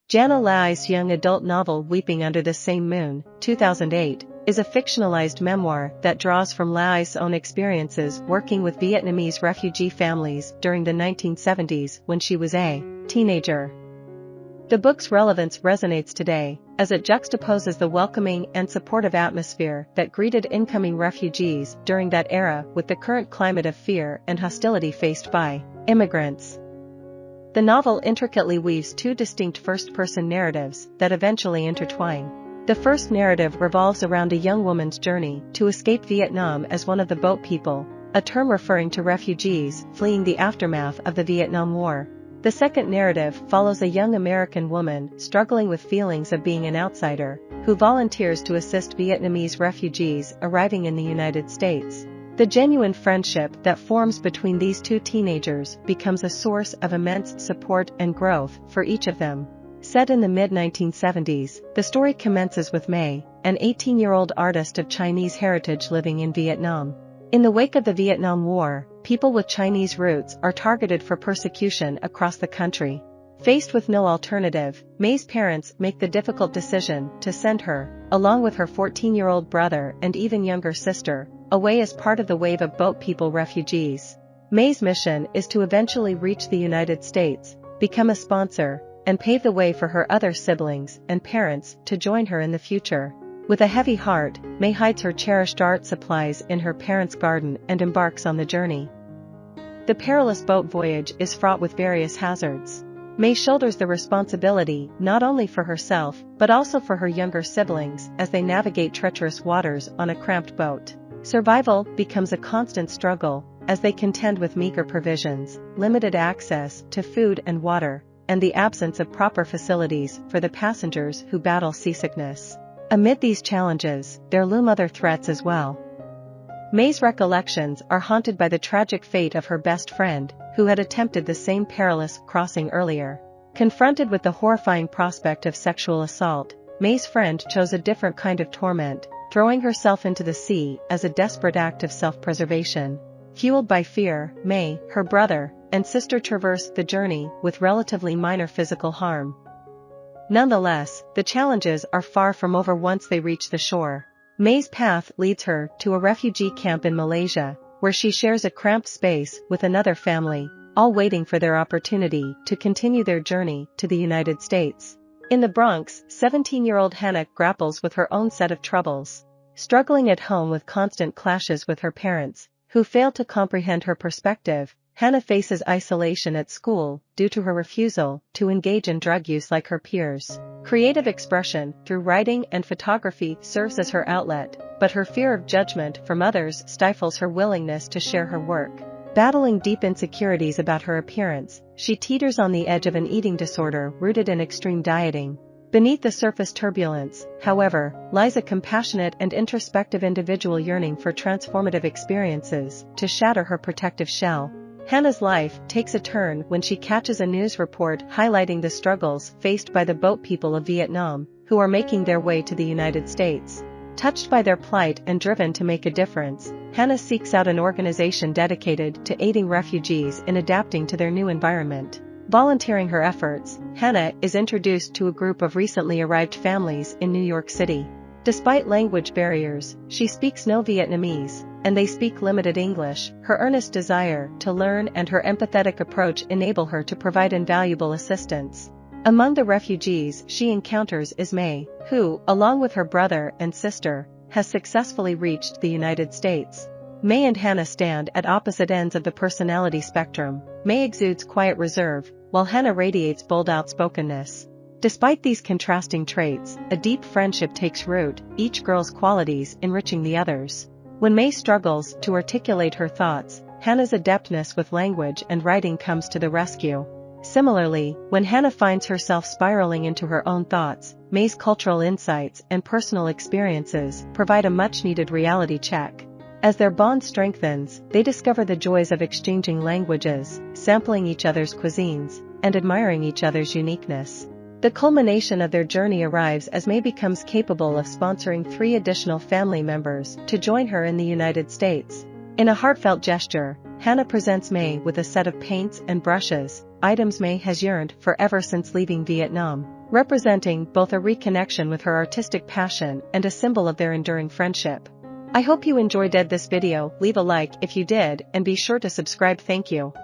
Jana Laiz' young adult novel Weeping Under the Same Moon, 2008, is a fictionalized memoir that draws from Laiz's own experiences working with Vietnamese refugee families during the 1970s when she was a teenager. The book's relevance resonates today, as it juxtaposes the welcoming and supportive atmosphere that greeted incoming refugees during that era with the current climate of fear and hostility faced by immigrants. The novel intricately weaves two distinct first-person narratives that eventually intertwine. The first narrative revolves around a young woman's journey to escape Vietnam as one of the boat people, a term referring to refugees fleeing the aftermath of the Vietnam War. The second narrative follows a young American woman struggling with feelings of being an outsider, who volunteers to assist Vietnamese refugees arriving in the United States. The genuine friendship that forms between these two teenagers becomes a source of immense support and growth for each of them. Set in the mid-1970s, the story commences with Mai, an 18-year-old artist of Chinese heritage living in Vietnam. In the wake of the Vietnam War, people with Chinese roots are targeted for persecution across the country. Faced with no alternative, Mai's parents make the difficult decision to send her, along with her 14-year-old brother and even younger sister, away as part of the wave of boat people refugees. Mai's mission is to eventually reach the United States, become a sponsor, and pave the way for her other siblings and parents to join her in the future. With a heavy heart, Mai hides her cherished art supplies in her parents' garden and embarks on the journey. The perilous boat voyage is fraught with various hazards. Mai shoulders the responsibility not only for herself but also for her younger siblings as they navigate treacherous waters on a cramped boat. Survival becomes a constant struggle as they contend with meager provisions, limited access to food and water, and the absence of proper facilities for the passengers who battle seasickness. Amid these challenges, there loom other threats as well. Mai's recollections are haunted by the tragic fate of her best friend, who had attempted the same perilous crossing earlier. Confronted with the horrifying prospect of sexual assault, Mai's friend chose a different kind of torment, throwing herself into the sea as a desperate act of self-preservation. Fueled by fear, Mai, her brother, and sister traversed the journey with relatively minor physical harm. Nonetheless, the challenges are far from over once they reach the shore. Mai's path leads her to a refugee camp in Malaysia, where she shares a cramped space with another family, all waiting for their opportunity to continue their journey to the United States. In the Bronx, 17-year-old Hannah grapples with her own set of troubles. Struggling at home with constant clashes with her parents, who fail to comprehend her perspective, Hannah faces isolation at school due to her refusal to engage in drug use like her peers. Creative expression through writing and photography serves as her outlet, but her fear of judgment from others stifles her willingness to share her work. Battling deep insecurities about her appearance, she teeters on the edge of an eating disorder rooted in extreme dieting. Beneath the surface turbulence, however, lies a compassionate and introspective individual yearning for transformative experiences to shatter her protective shell. Hannah's life takes a turn when she catches a news report highlighting the struggles faced by the boat people of Vietnam, who are making their way to the United States. Touched by their plight and driven to make a difference, Hannah seeks out an organization dedicated to aiding refugees in adapting to their new environment. Volunteering her efforts, Hannah is introduced to a group of recently arrived families in New York City. Despite language barriers, she speaks no Vietnamese, and they speak limited English. Her earnest desire to learn and her empathetic approach enable her to provide invaluable assistance. Among the refugees she encounters is Mai, who, along with her brother and sister, has successfully reached the United States. Mai and Hannah stand at opposite ends of the personality spectrum. Mai exudes quiet reserve, while Hannah radiates bold outspokenness. Despite these contrasting traits, a deep friendship takes root, each girl's qualities enriching the others. When Mai struggles to articulate her thoughts, Hannah's adeptness with language and writing comes to the rescue. Similarly, when Hannah finds herself spiraling into her own thoughts, Mai's cultural insights and personal experiences provide a much-needed reality check. As their bond strengthens, they discover the joys of exchanging languages, sampling each other's cuisines, and admiring each other's uniqueness. The culmination of their journey arrives as Mai becomes capable of sponsoring 3 additional family members to join her in the United States. In a heartfelt gesture, Hannah presents Mai with a set of paints and brushes, items Mai has yearned for ever since leaving Vietnam, representing both a reconnection with her artistic passion and a symbol of their enduring friendship. I hope you enjoyed this video. Leave a like if you did and be sure to subscribe. Thank you.